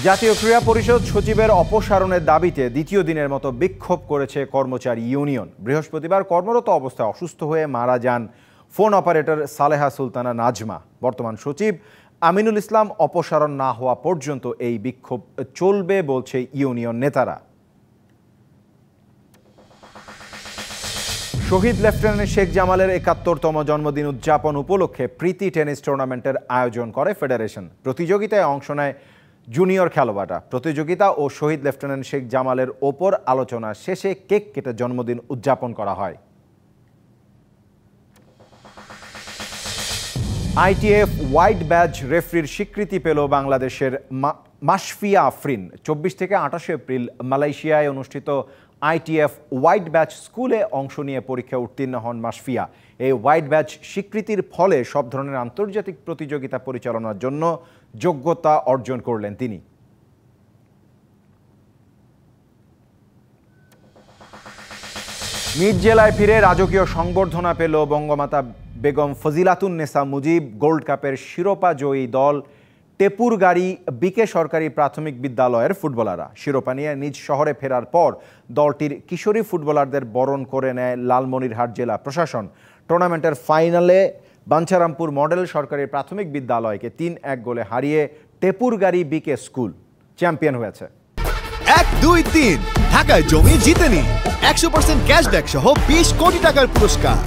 জাতীয় ক্রীড়া পরিষদ সচিবের অপসারণের দাবিতে দ্বিতীয় দিনের মতো বিক্ষোভ করেছে কর্মচারী ইউনিয়ন। বৃহস্পতিবার কর্মরত অবস্থায় অসুস্থ হয়ে মারা যান ফোন অপারেটর সালেহা সুলতানা নাজমা। বর্তমান সচিব আমিনুল ইসলাম অপসারণ না হওয়া পর্যন্ত এই বিক্ষোভ চলবে বলছে ইউনিয়ন নেতারা। শহীদ লেফটেন্যান্ট শেখ জামালের ৭১তম জন্মদিন উদযাপন উপলক্ষে প্রীতি টেনিস টুর্নামেন্টের আয়োজন করে ফেডারেশন। প্রতিযোগিতায় অংশ নেয় জুনিয়র খেলোয়াড়রা। প্রতিযোগিতা ও শহীদ লেফটেন্যান্ট শেখ জামালের ওপর আলোচনা শেষে কেক কেটে জন্মদিন উদযাপন করা হয়। আইটিএফ হোয়াইট ব্যাজ রেফারির স্বীকৃতি পেল বাংলাদেশের মাশফিয়া আফরিন। ২৪ থেকে ২৮ এপ্রিল মালয়েশিয়ায় অনুষ্ঠিত আইটিএফ হোয়াইট ব্যাজ স্কুলে অংশ নিয়ে পরীক্ষা উত্তীর্ণ হন মাশফিয়া। এই হোয়াইট ব্যাজ স্বীকৃতির ফলে সব ধরনের আন্তর্জাতিক প্রতিযোগিতা পরিচালনার জন্য যোগ্যতা অর্জন করলেন তিনি। নিজ জেলায় ফিরে রাজকীয় সংবর্ধনা পেল বঙ্গমাতা বেগম ফজিলাতুন্নেসা মুজিব গোল্ড কাপের শিরোপা জয়ী দল টেপুরগাড়ি বিকে সরকারি প্রাথমিক বিদ্যালয়ের ফুটবলাররা। শিরোপা নিয়ে নিজ শহরে ফেরার পর দলটির কিশোরী ফুটবলারদের বরণ করে নেয় লালমনিরহাট জেলা প্রশাসন। টুর্নামেন্টের ফাইনালে বাঞ্ছারামপুর মডেল সরকারি প্রাথমিক বিদ্যালয়কে ৩-১ গোলে হারিয়ে টেপুরগাড়ি বিকে স্কুল চ্যাম্পিয়ন হয়েছে। ১, ২, ৩ ঢাকায় জমি জিতে নিন ১০০% ক্যাশব্যাক সহ ২০ কোটি টাকার পুরস্কার।